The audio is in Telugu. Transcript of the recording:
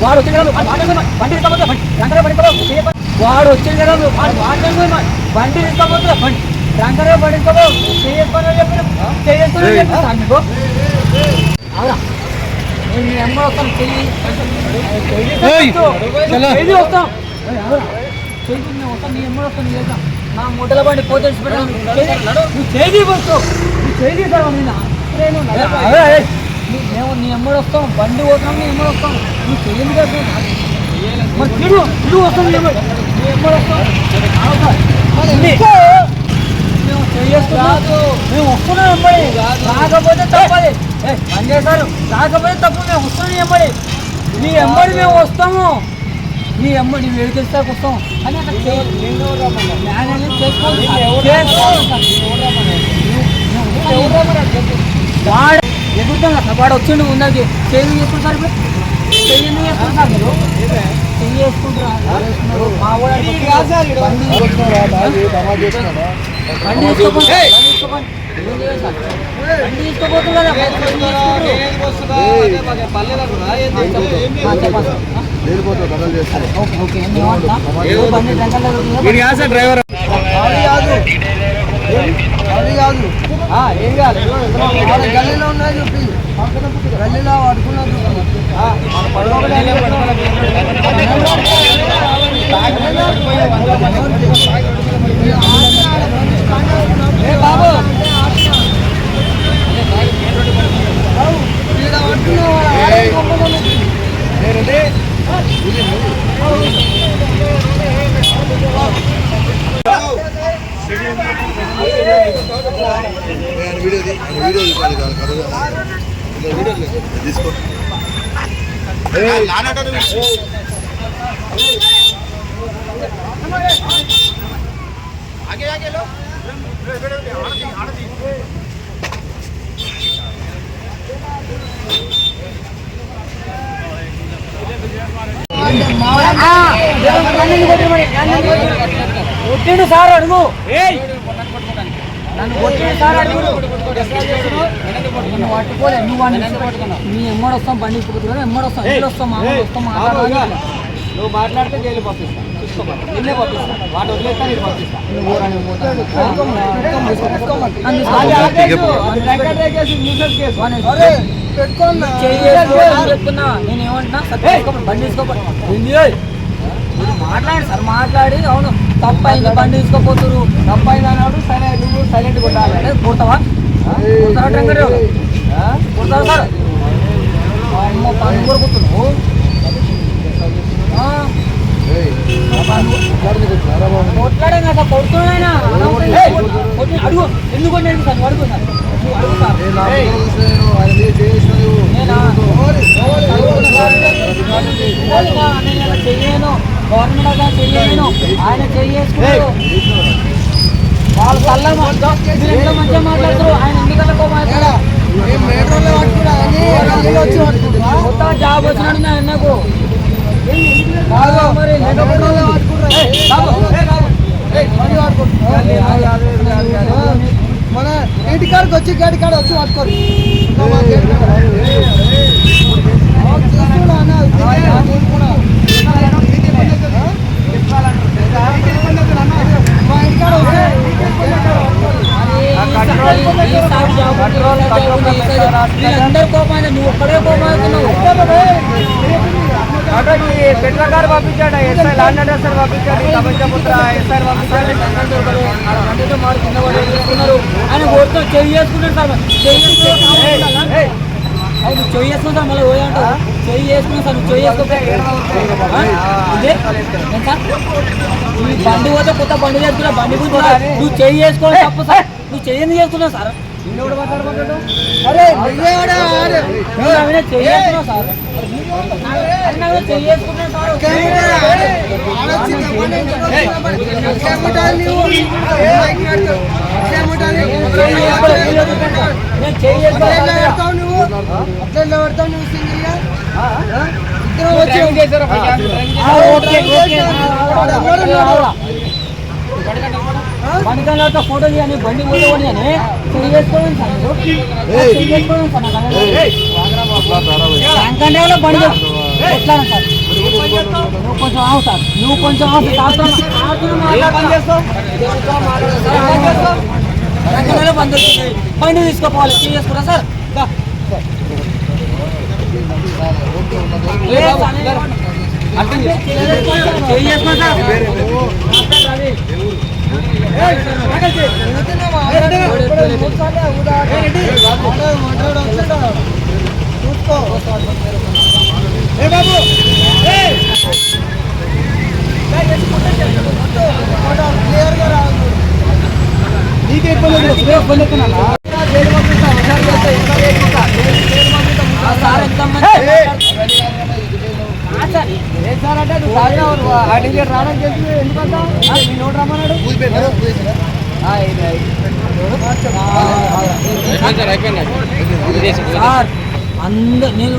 వాడు వచ్చి కదా బండి తీసుకోపోతే రంగరే వాడు వచ్చింది కదా బండి తీసుకోపోతే రంగరే బండి తీసుకోపో చేసుకొని చెప్పిన మీకు అవునా నేను మీ అమ్మ వస్తాను చెయ్యి వస్తాం చెయ్యి నేను వస్తాను నీ అమ్మ వస్తాను చేద్దాం నా మొదల బండి పోతే నువ్వు చేయి వస్తావు నువ్వు చేయి తీసావు మేము నీ అమ్మడు వస్తాం బండి పోతున్నాం నీ అమ్మడు వస్తాం నువ్వు చెయ్యింది కదా మరి తిరుగు వస్తాం నీ అమ్మడు వస్తాం మేము చేస్తున్నాం మేము వస్తున్నాం ఎంబడి రాకపోతే తప్పది పని చేశారు రాకపోతే తప్పు మేము వస్తాం నీ ఎంబడి నీ ఎంబడి మేము వస్తాము నీ అమ్మ నువ్వు ఏడు తెస్తాకు వస్తాం అని అక్కడ వాడు ఎదుగుతాం కదా వాడు వచ్చిండు ఉందాకి చేయి చేసుకుంటారు ఇప్పుడు చెయ్యి ఎందుకు చేసుకుంటారు మీరు చెయ్యి చేసుకుంటారు మా బండి తీసుకోపోతుంది డ్రైవర్ అది కాదు ఏం కాదు గల్లీలో ఉన్నాయి చూపి గల్లీలో పడుకున్నా బాబు తీసుకో आगे आगे लो కొట్టిండు సార్ అడుగు నన్ను కొట్టిండు సార్ అడుగు నువ్వు పట్టుకోలే నువ్వు నీ ఎమ్మడు వస్తాం బండి ఇప్పుకుంటున్నా ఎమ్మడు వస్తాం ఇంట్లో వస్తాం మామూలు వస్తాం మాట్లాడాలి నువ్వు మాట్లాడితే జైలు పంపిస్తా చూసుకోమని నిన్నే పంపిస్తా వాటి వదిలేస్తా నేను పంపిస్తా చెప్తున్నా నేను ఏమంటున్నా బండి తీసుకోపోయి మాట్లాడి సార్ మాట్లాడి అవును తప్పైంది బండి తీసుకోపోతురు తప్పైంది అన్నాడు సరే నువ్వు సైలెంట్ కొట్టాలి కొడతావా కొడతావా సార్ అమ్మ పని కొడుకుతున్నావు కొట్లాడే కదా కొడుతున్నాయినా అడుగు ఎందుకు కొట్టాడు సార్ అడుగు సార్ అడుగు సార్ చెయ్యను గవర్నమెంట్ చెయ్యను ఆయన చెయ్యేసుకున్నాడు వాళ్ళు కళ్ళ మంచిగా మాట్లాడుతారు ఆయన ఎందుకన్నా మాట్లాడా కొత్త జాబ్ వచ్చినాడు ఆయనకు మరి మన ఇంటి కాడికి వచ్చి గడి కాడ వచ్చి పట్టుకోరు అందరు కోపాన్ని నువ్వు ఒక్కడే కోపాడుతున్నావు పెట్రోల్ కార్ పంపించాడు ఎస్ఐ లాండ్ అడ్రసర్ పంపించాడు కమలపుత్ర ఎస్ఐ పంపించాడు ఆయన ఓటుతో చెయ్యి చేసుకుంటాడు సార్ నువ్వు చెయ్యి చేసుకున్నా సార్ మళ్ళీ పోయాంటావు చెయ్యి చేసుకున్నా సార్ నువ్వు చెయ్యి చేసుకో బండి పోతే కొత్త బండి చేసుకున్నా బండి నువ్వు చెయ్యి చేసుకోవాలి తప్పు సార్ నువ్వు చెయ్యి ఎందుకు చేసుకున్నావు సార్ అరే చెయ్యేసుకున్నావు సార్ చెయ్యేసుకున్నావు బండితో ఫోటో తీయని బండి ఫోటో అని చేసుకోండి సార్ చేసుకోండి సార్ బండి కొట్లాడు సార్. నువ్వు కొంచెం ఆగు సార్. నువ్వు కొంచెం ఆగు సార్. రంగంలోనే బంద్ అవుతుంది. బండి తీసుకోపోవాలి. చేసుకురా సార్. అయిపోయింది సార్ అందరు నేను